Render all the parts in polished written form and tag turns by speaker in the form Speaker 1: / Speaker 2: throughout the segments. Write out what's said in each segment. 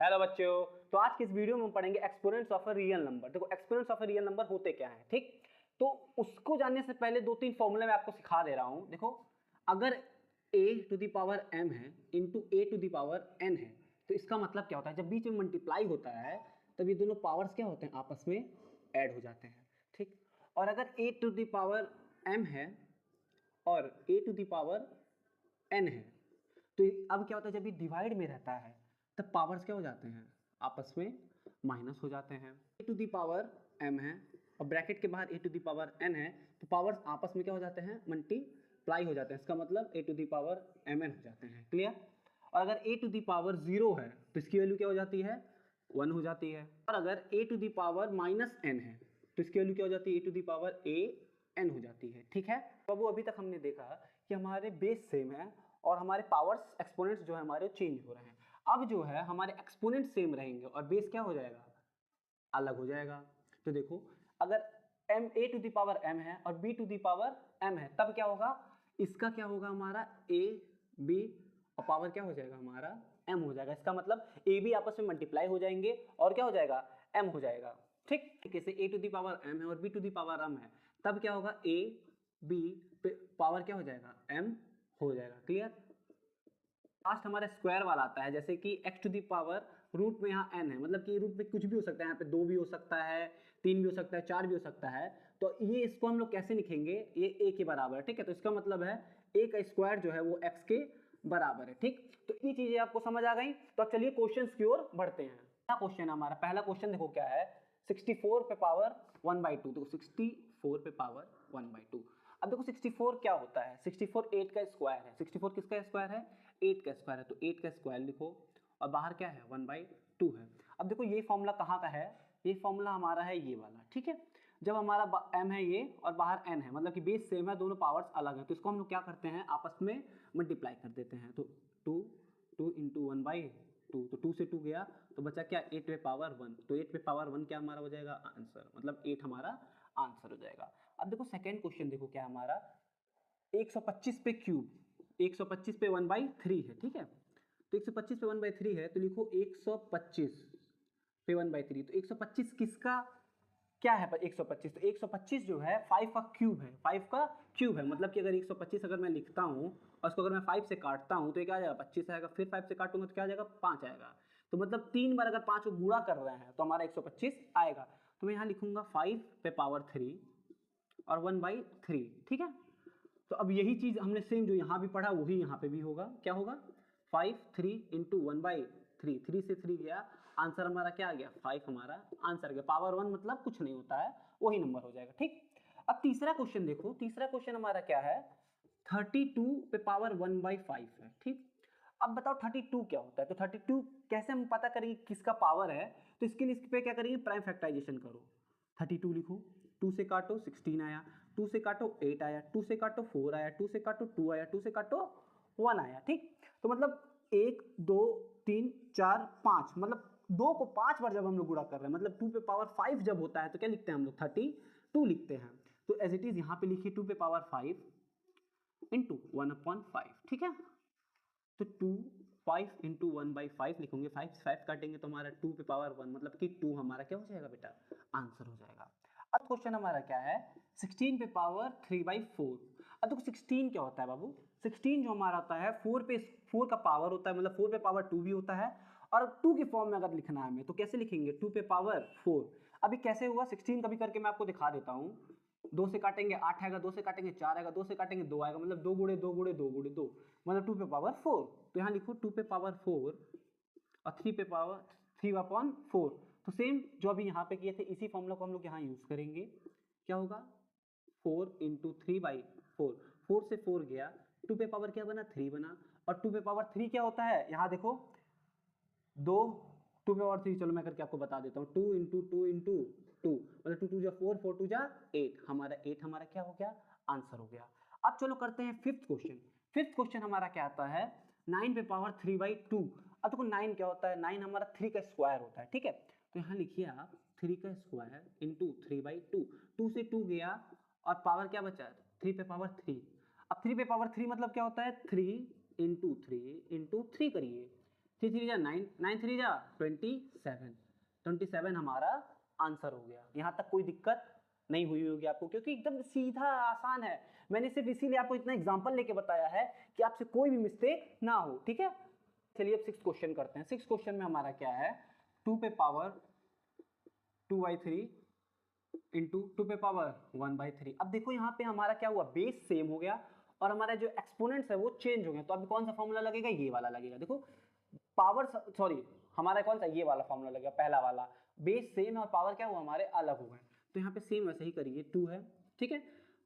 Speaker 1: Hello बच्चों। तो आज की इस वीडियो में हम पढ़ेंगे exponents of a real number. देखो exponents of a real number होते क्या हैं, ठीक। तो उसको जानने से पहले दो तीन फॉर्मूले मैं आपको सिखा दे रहा हूं। देखो, अगर a to the power m है into a to the power n है, तो इसका मतलब क्या होता है, जब बीच में मल्टीप्लाई होता है तब ये दोनों पावर्स क्या होते हैं, आपस में ऐड हो जाते हैं, ठीक। और अगर a to the power m है और a to the power n है, तो अब क्या होता है, जब ये डिवाइड में रहता है तब पावर्स क्या हो जाते हैं, आपस में माइनस हो जाते हैं। a to the power m है और ब्रैकेट के बाहर a to the power n है, तो पावर्स आपस में क्या हो जाते हैं, मल्टीप्लाई हो जाते हैं। इसका मतलब a to the power mn हो जाते हैं। क्लियर। और अगर a टू दी पावर 0 है तो इसकी वैल्यू क्या हो जाती है, 1 हो जाती है। और अगर a to the power minus n है तो इसकी वैल्यू क्या हो जाती है, a to the power a n हो जाती है, ठीक है। तो वो अभी तक हमने देखा कि हमारे बेस सेम है और हमारे पावर्स एक्सपोनेंट्स जो है हमारे चेंज हो रहे हैं। अब जो है हमारे एक्सपोनेंट सेम रहेंगे और बेस क्या हो जाएगा, अलग हो जाएगा। तो देखो, अगर m a to the power m है और b to the power m है, तब क्या होगा, इसका क्या होगा, हमारा a b और पावर क्या हो जाएगा, हमारा m हो जाएगा। इसका मतलब a b आपस में मल्टीप्लाई हो जाएंगे और क्या हो जाएगा, m हो जाएगा, ठीक। कैसे a to the power m है और b to the power m है, तब क्या होगा, a b पावर क्या हो जाएगा, m हो जाएगा। क्लियर। लास्ट हमारा स्क्वायर वाला आता है, जैसे कि x to the power root में यहाँ n है, मतलब कि रूट में कुछ भी हो सकता है, यहाँ पे 2 भी हो सकता है, 3 भी हो सकता है, 4 भी हो सकता है। तो ये इसको हम लोग कैसे लिखेंगे, ये a के बराबर है, ठीक है। तो इसका मतलब है a का स्क्वायर जो है वो x के बराबर है, ठीक। तो ये चीजें आपको समझ आ गई। तो अब चलिए क्वेश्चन की ओर बढ़ते हैं। पहला क्वेश्चन हमारा, पहला क्वेश्चन देखो क्या है, 64 पे पावर 1/2। देखो 64 पे पावर 1/2। अब देखो 64 क्या होता है, 64 8 का स्क्वायर है। 64 किसका स्क्वायर है, 8 का स्क्वायर है। तो 8 का स्क्वायर लिखो और बाहर क्या है, 1/2 है। अब देखो ये फॉर्मूला कहाँ का है, ये फॉर्मूला हमारा है ये वाला, ठीक है। जब हमारा m है ये और बाहर n है, मतलब कि बेस सेम है, दोनों पावर्स अलग है, तो इसको हम लोग क्या करते हैं, आपस में मल्टीप्लाई कर देते हैं। तो 2 इंटू 1/2, तो 2 से 2 गया तो बचा क्या, 8 पे पावर 1। तो 8 पे पावर 1 क्या हमारा हो जाएगा, आंसर, मतलब 8 हमारा आंसर हो जाएगा। अब देखो सेकेंड क्वेश्चन देखो क्या हमारा, 125 पे क्यूब, 125 पे 1/3 है, ठीक है। तो 125 पे 1/3 है, तो लिखो 125 पे 1/3। तो 125 किसका क्या है, 125, तो 125 जो है 5 का क्यूब है, 5 का क्यूब है। मतलब कि अगर 125 अगर मैं लिखता हूँ और उसको अगर मैं 5 से काटता हूँ तो ये क्या आ जाएगा, 25 आएगा, फिर 5 से काटूंगा तो क्या आ जाएगा, 5 आएगा। तो मतलब 3 बार अगर 5 को गुणा कर रहे हैं तो हमारा 125 आएगा। तो मैं यहाँ लिखूंगा 5 पे पावर 3 और 1/3, ठीक है। तो अब यही चीज हमने सेम जो यहाँ भी पढ़ा वही यहाँ पे भी होगा। क्या होगा, 5 3 इंटू 1/3, 3 से 3 गया, आंसर हमारा क्या आ गया, 5 हमारा आंसर गया। पावर 1 मतलब कुछ नहीं होता है, वही नंबर हो जाएगा, ठीक। अब तीसरा क्वेश्चन देखो, तीसरा क्वेश्चन हमारा क्या है, 32 पे पावर 1/5 है, ठीक। अब बताओ 32 क्या होता है, तो 32 कैसे हम पता करेंगे किसका पावर है, तो इसके लिए इस पे क्या करेंगे, प्राइम फैक्टराइजेशन करो। 32 लिखो, 2 से काटो 16 आया, 2 से काटो 8 आया, 2 से काटो 4 आया, 2 से काटो 2 आया, 2 से काटो 1 आया, ठीक। तो मतलब 1 2 3 4 5, मतलब 2 को 5 बार जब हम लोग गुणा कर रहे हैं, मतलब 2 पे पावर 5 जब होता है तो क्या लिखते हैं हम लोग, 32 लिखते हैं। तो एज इट इज यहाँ पे लिखिए 2 पे पावर 5 इंटू 1/5, ठीक है। तो 2 5 इंटू 1/5 लिखोगे, 5 काटेंगे तो हमारा 2 पे पावर 1, मतलब कि 2 हमारा क्या हो जाएगा बेटा, आंसर हो जाएगा। अब क्वेश्चन हमारा क्या है, 16 पे पावर 3/4। अब देखो 16 क्या होता है बाबू, 16 जो हमारा होता है 4 पे 4 का पावर होता है, मतलब 4 पे पावर 2 भी होता है। और 2 के फॉर्म में अगर लिखना है हमें तो कैसे लिखेंगे, 2 पे पावर 4। अभी कैसे हुआ 16 कभी करके मैं आपको दिखा देता हूँ। 2 से काटेंगे 8 आएगा, 2 से काटेंगे 4 आएगा, 2 से काटेंगे 2 आएगा, मतलब 2 गुणे 2 गुणे 2 गुणे 2, मतलब 2 पे पावर 4। तो यहाँ लिखो 2 पे पावर 4 और 3 पे पावर 3/4। तो सेम जो अभी यहाँ पे किए थे इसी फॉर्मूला को हम लोग यहाँ यूज करेंगे। क्या होगा, 4 इंटू 3/4, 4 से 4 गया, 2 पे पावर क्या बना, 3 बना। और 2 पे पावर 3 क्या होता है, यहाँ देखो 2, 2 पे पावर 3, चलो मैं करके आपको बता देता हूँ, 2 इंटू 2 इंटू 2, मतलब 2 2 जा 4, 4 2 जा 8, हमारा 8 हमारा क्या हो गया, आंसर हो गया। अब चलो करते हैं फिफ्थ क्वेश्चन। फिफ्थ क्वेश्चन हमारा क्या आता है, 9 पे पावर 3/2। अब देखो 9 क्या होता है, 9 हमारा 3 का स्क्वायर होता है, ठीक है। तो यहाँ लिखिए आप 3 का स्क्वायर इंटू 3/2, 2 से 2 गया और पावर क्या बचा, 3 पे पावर 3। अब 3 पे पावर 3 मतलब क्या होता है, 3 इंटू 3 इंटू 3 करिए, 3 3 जा 9, 9 3 जा 27, 27 हमारा आंसर हो गया। यहाँ तक कोई दिक्कत नहीं हुई होगी आपको, क्योंकि एकदम सीधा आसान है। मैंने सिर्फ इसीलिए आपको इतना एग्जांपल लेके बताया है कि आपसे कोई भी मिस्टेक ना हो, ठीक है। चलिए अब 6 क्वेश्चन करते हैं। 6 क्वेश्चन में हमारा क्या है, 2 पे पावर 2/3 इंटू 2 पे पावर 1/3। अब देखो यहाँ पे हमारा क्या हुआ, बेस सेम हो गया और हमारा जो एक्सपोनेंट्स है वो चेंज हो गए। तो अभी कौन सा फॉर्मूला लगेगा, ये वाला लगेगा। देखो पावर, सॉरी हमारा कौन सा, ये वाला फॉर्मूला लगेगा, पहला वाला। बेस सेम है और पावर क्या हुआ, हमारे अलग हो गए। तो यहाँ पे सेम वैसे ही करिए, 2 है, ठीक है।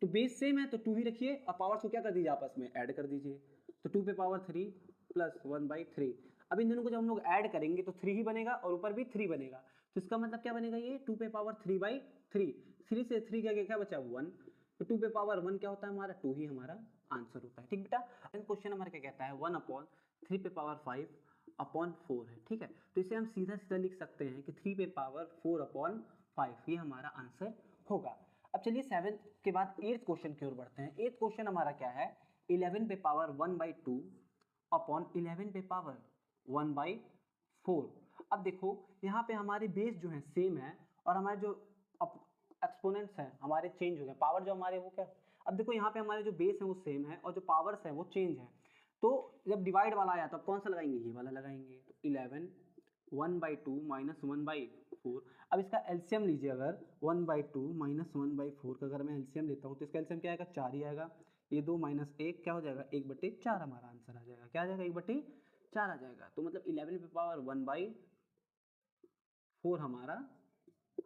Speaker 1: तो बेस सेम है तो 2 ही रखिए और पावर्स को क्या कर दीजिए, आपस में ऐड कर दीजिए। तो 2 पे पावर 3 प्लस 1/3। अब इन दोनों को जब हम लोग ऐड करेंगे तो 3 ही बनेगा और ऊपर भी 3 बनेगा। तो इसका मतलब क्या बनेगा, ये 2 पे पावर 3/3। 3 से 3 गया क्या बचा 1। तो 2 पे पावर 1 क्या होता है हमारा, 2 ही हमारा आंसर होता है, ठीक बेटा। क्वेश्चन हमारा क्या कहता है, 1/3 पे पावर 5/4 है, ठीक है। तो इसे हम सीधा सीधा लिख सकते हैं कि 3 पे पावर 4/5 ये हमारा आंसर होगा। अब चलिए 7 के बाद 8th क्वेश्चन की ओर बढ़ते हैं। 8th क्वेश्चन हमारा क्या है, 11 पे पावर 1/2/11 पे पावर 1/4। अब देखो यहाँ पे हमारे बेस जो है सेम है और हमारे जो एक्सपोनेंट्स हैं हमारे चेंज हो गए। पावर जो हमारे वो क्या, अब देखो यहाँ पे हमारे जो बेस है वो सेम है और जो पावर्स है वो चेंज है। तो जब डिवाइड वाला आया तो अब कौन सा लगाएंगे, ये वाला लगाएंगे। तो 11 1/2 माइनस 1/4। अब इसका एलसीएम लीजिए, अगर 1/2 माइनस 1/4 का अगर मैं एलसीएम लेता हूँ तो इसका एलसीएम क्या आएगा, 4 ही आएगा। ये 2 माइनस 1 क्या हो जाएगा, 1/4 हमारा आंसर आ जाएगा। क्या आ जाएगा, 1/4 आ जाएगा। तो मतलब 11 पे पावर 1/4 हमारा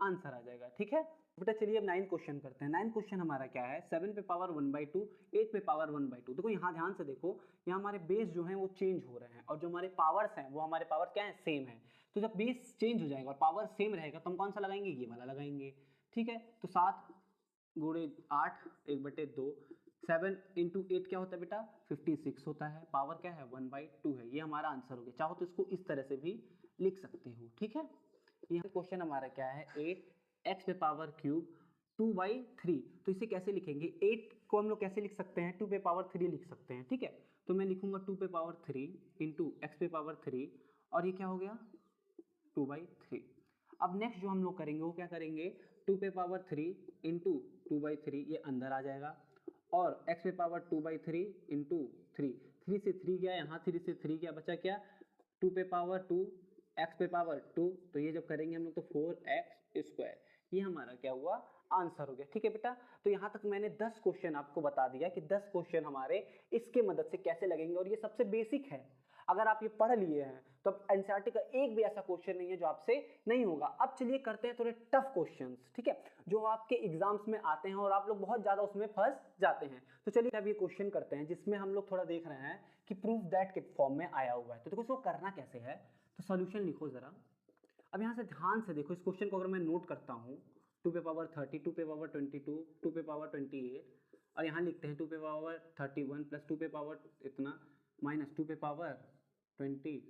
Speaker 1: आंसर आ जाएगा, ठीक है बेटा। चलिए अब 9th क्वेश्चन करते हैं। 9th क्वेश्चन हमारा क्या है, 7 पे पावर 1/2 8 पे पावर 1/2। देखो यहाँ ध्यान से देखो, यहाँ हमारे बेस जो हैं वो चेंज हो रहे हैं और जो हमारे पावर्स हैं वो हमारे पावर क्या है, सेम है। तो जब बेस चेंज हो जाएगा और पावर सेम रहेगा तो हम कौन सा लगाएंगे, ये वाला लगाएंगे, ठीक है। तो 7 गुणे 8 1/2। 7 इंटू 8 क्या होता है बेटा, 56 होता है। पावर क्या है, 1/2 है। ये हमारा आंसर हो गया। चाहो तो इसको इस तरह से भी लिख सकते हो, ठीक है। यहाँ क्वेश्चन हमारा क्या है, 8x पे पावर क्यूब 2/3। तो इसे कैसे लिखेंगे, 8 को हम लोग कैसे लिख सकते हैं, 2 पे पावर 3 लिख सकते हैं, ठीक है। तो मैं लिखूंगा 2 पे पावर 3 इंटू एक्स पे पावर 3 और ये क्या हो गया 2/3। अब नेक्स्ट जो हम लोग करेंगे वो क्या करेंगे, 2 पे पावर 3 इंटू 2/3 ये अंदर आ जाएगा और x पे पावर 2/3 इंटू 3 से 3 गया यहाँ, 3 से 3 गया, बचा क्या 2 पे पावर 2 x पे पावर 2। तो ये जब करेंगे हम लोग तो 4x², ये हमारा क्या हुआ, आंसर हो गया, ठीक है बेटा। तो यहाँ तक मैंने 10 क्वेश्चन आपको बता दिया कि 10 क्वेश्चन हमारे इसके मदद से कैसे लगेंगे और ये सबसे बेसिक है। अगर आप ये पढ़ लिए हैं तो अब एनसीईआरटी का एक भी ऐसा क्वेश्चन नहीं है जो आपसे नहीं होगा। अब चलिए करते हैं थोड़े टफ क्वेश्चंस, ठीक है, जो आपके एग्जाम्स में आते हैं और आप लोग बहुत ज्यादा उसमें फंस जाते हैं। तो चलिए अब ये क्वेश्चन करते हैं जिसमें हम लोग थोड़ा देख रहे हैं कि प्रूफ दैट के फॉर्म में आया हुआ है। तो देखो इसको करना कैसे है, तो सॉल्यूशन लिखो जरा। अब यहाँ से ध्यान से देखो, इस क्वेश्चन को अगर मैं नोट करता हूँ, 2 पे पावर 30, 2 पे पावर 22, 2 पे पावर 28 और यहाँ लिखते हैं 2 पे पावर 31 प्लस 2 पे पावर इतना माइनस 2 पे पावर 20,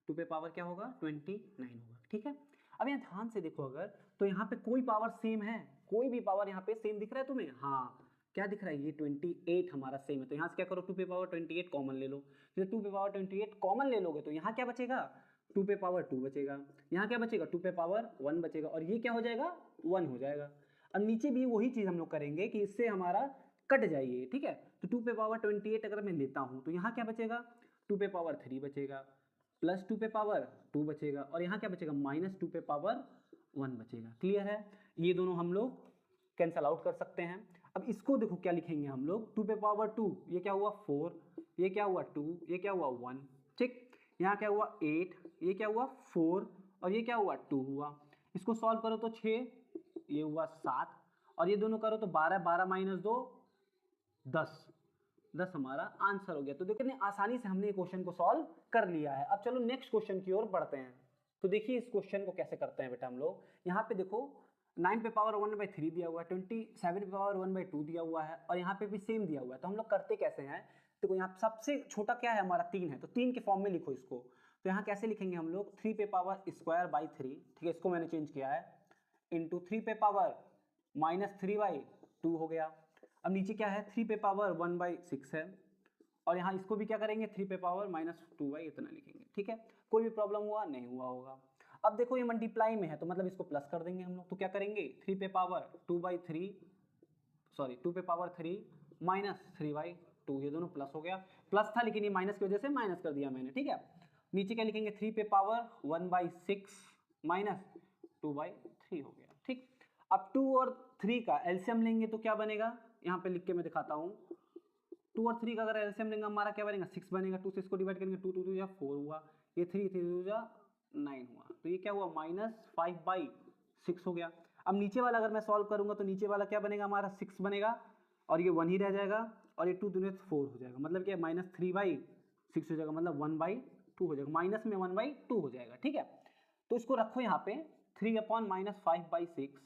Speaker 1: 2 पे पावर क्या होगा 29 होगा, ठीक है। अब यहाँ ध्यान से देखो अगर, तो यहाँ पे कोई पावर सेम है, कोई भी पावर यहाँ पे सेम दिख रहा है तुम्हें, हाँ क्या दिख रहा है, ये 28 हमारा सेम है। तो यहाँ से क्या करो, 2 पे पावर 28 कॉमन ले लो। जब 2 पे पावर 28 कॉमन ले लोगे तो यहाँ क्या बचेगा, 2 पे पावर 2 बचेगा, यहाँ क्या बचेगा 2 पे पावर 1 बचेगा और ये क्या हो जाएगा 1 हो जाएगा। अब नीचे भी वही चीज़ हम लोग करेंगे कि इससे हमारा कट जाइए, ठीक है। तो 2 पे पावर 28 अगर मैं लेता हूँ तो यहाँ क्या बचेगा 2 पे पावर 3 बचेगा प्लस 2 पे पावर 2 बचेगा और यहाँ क्या बचेगा माइनस 2 पे पावर 1 बचेगा। क्लियर है, ये दोनों हम लोग कैंसल आउट कर सकते हैं। अब इसको देखो क्या लिखेंगे हम लोग, 2 पे पावर 2 ये क्या हुआ 4, ये क्या हुआ 2, ये क्या हुआ 1, ठीक। यहाँ क्या हुआ 8, ये क्या हुआ 4 और ये क्या हुआ 2 हुआ। इसको सॉल्व करो तो 6, ये हुआ 7 और ये दोनों करो तो 12, 12 माइनस 2 10 हमारा आंसर हो गया। तो देखो कितने आसानी से हमने क्वेश्चन को सॉल्व कर लिया है। अब चलो नेक्स्ट क्वेश्चन की ओर बढ़ते हैं। तो देखिए इस क्वेश्चन को कैसे करते हैं बेटा हम लोग। यहाँ पे देखो 9 पे पावर 1/3 दिया हुआ है, 27 पे पावर 1/2 दिया हुआ है और यहाँ पे भी सेम दिया हुआ है। तो हम लोग करते कैसे हैं, देखो यहाँ सबसे छोटा क्या है हमारा 3 है, तो 3 के फॉर्म में लिखो इसको। तो यहाँ कैसे लिखेंगे हम लोग, 3 पे पावर स्क्वायर/3, ठीक है, इसको मैंने चेंज किया है, इंटू 3 पे पावर -3/2 हो गया। अब नीचे क्या है 3 पे पावर 1/6 है और यहाँ इसको भी क्या करेंगे 3 पे पावर -2 इतना लिखेंगे, ठीक है। कोई भी प्रॉब्लम हुआ नहीं हुआ होगा। अब देखो ये मल्टीप्लाई में है तो मतलब इसको प्लस कर देंगे हम लोग, तो क्या करेंगे 3 पे पावर 2/3 सॉरी 2 पे पावर 3 माइनस 3/2, ये दोनों प्लस हो गया, प्लस था लेकिन ये माइनस की वजह से माइनस कर दिया मैंने, ठीक है। नीचे क्या लिखेंगे 3 पे पावर 1/6 माइनस 2/3 हो गया, ठीक। अब 2 और 3 का एलसीएम लेंगे तो क्या बनेगा, यहाँ पे लिख के मैं दिखाता हूँ। 2 और 3 का अगर एलसीएम लेंगे हमारा क्या बनेगा 6 बनेगा, 2 से इसको डिवाइड करेंगे 2 2 4 हुआ, ये 3 3 2 9 हुआ, तो ये क्या हुआ -5/6 हो गया। अब नीचे वाला अगर मैं सॉल्व करूंगा तो नीचे वाला क्या बनेगा हमारा 6 बनेगा और ये 1 ही रह जाएगा और ये 2 दूनी 4 हो जाएगा, मतलब क्या -3/6 हो जाएगा, मतलब 1/2 हो जाएगा, माइनस में 1/2 हो जाएगा, ठीक है। तो इसको रखो यहाँ पे 3/-5/6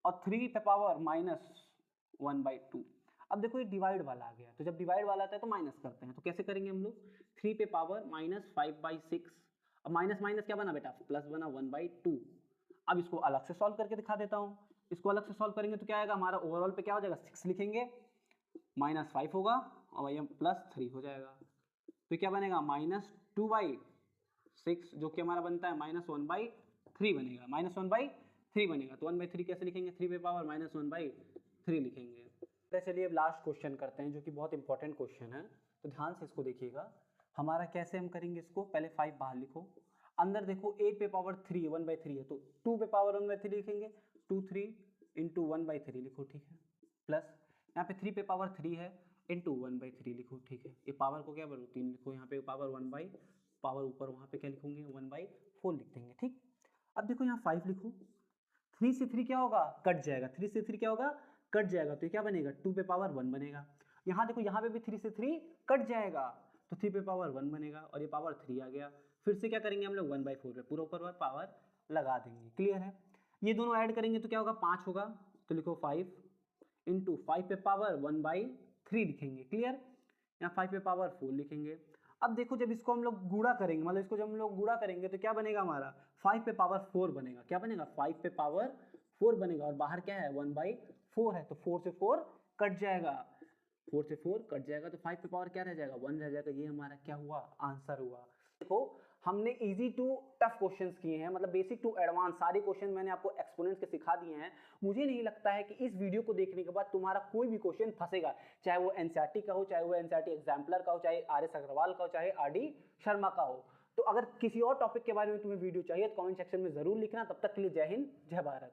Speaker 1: और 3 पे पावर -1/2। अब देखो ये डिवाइड वाला आ गया, तो जब डिवाइड वाला आता है तो माइनस करते हैं, तो कैसे करेंगे हम लोग 3 पे पावर -5/6, अब माइनस माइनस क्या बना बेटा प्लस बना 1/2। अब इसको अलग से सॉल्व करके दिखा देता हूँ, इसको अलग से सॉल्व करेंगे तो क्या आएगा हमारा ओवरऑल पे क्या हो जाएगा 6 लिखेंगे, -5 होगा और ये +3 हो जाएगा, तो क्या बनेगा -2/6 जो कि हमारा बनता है -1/3 बनेगा, -1/3 बनेगा, तो 1/3 कैसे लिखेंगे 3 पे पावर -1/3 लिखेंगे। तो चलिए अब लास्ट क्वेश्चन करते हैं जो कि बहुत इंपॉर्टेंट क्वेश्चन है, तो ध्यान से इसको देखिएगा। हमारा कैसे हम करेंगे इसको, पहले 5 बाहर लिखो, अंदर देखो 8 पे पावर 3 1/3 है, तो 2 पे पावर 1/3 लिखेंगे, 2 3 इंटू 1/3 लिखो, ठीक है, प्लस यहाँ पे 3 पे पावर 3 है इंटू 1/3 लिखो, ठीक है, ये पावर को क्या बोलो 3 लिखो, यहाँ पे पावर 1 पावर ऊपर वहाँ पे क्या लिखोगे 1/4 लिख देंगे, ठीक। अब देखो यहाँ 5 लिखो, 3 से 3 क्या होगा कट जाएगा, 3 से 3 क्या होगा कट जाएगा, तो ये क्या बनेगा 2 पे पावर 1 बनेगा। यहाँ देखो यहाँ पे भी 3 से 3 कट जाएगा, तो 3 पे पावर 1 बनेगा और ये पावर 3 आ गया। फिर से क्या करेंगे हम लोग 1/4 पे पूरा ऊपर पावर लगा देंगे, क्लियर है। ये दोनों ऐड करेंगे तो क्या होगा 5 होगा, तो लिखो 5 इंटू 5 पे पावर 1/3 लिखेंगे, क्लियर। यहाँ 5 पे पावर 4 लिखेंगे। अब देखो जब इसको हम लोग गुणा करेंगे, मतलब इसको जब हम लोग गुणा करेंगे तो क्या बनेगा हमारा 5 पे पावर 4 बनेगा, क्या बनेगा 5 पे पावर 4 बनेगा, और बाहर क्या है 1/4 है, तो 4 से 4 कट जाएगा, 4 से 4 कट जाएगा, तो 5 पे पावर क्या रह जाएगा 1 रह जाएगा, ये हमारा क्या हुआ आंसर हुआ। देखो हमने इजी टू टफ क्वेश्चंस किए हैं, मतलब बेसिक टू एडवांस सारे क्वेश्चन मैंने आपको एक्सपोनेंट्स के सिखा दिए हैं। मुझे नहीं लगता है कि इस वीडियो को देखने के बाद तुम्हारा कोई भी क्वेश्चन फंसेगा, चाहे वो एनसीईआरटी का हो, चाहे वो एनसीईआरटी एग्जाम्पलर का हो, चाहे आर.एस. अग्रवाल का हो, चाहे आर.डी. शर्मा का हो। तो अगर किसी और टॉपिक के बारे में तुम्हें वीडियो चाहिए तो कमेंट सेक्शन में जरूर लिखना। तब तक के लिए जय हिंद, जय भारत।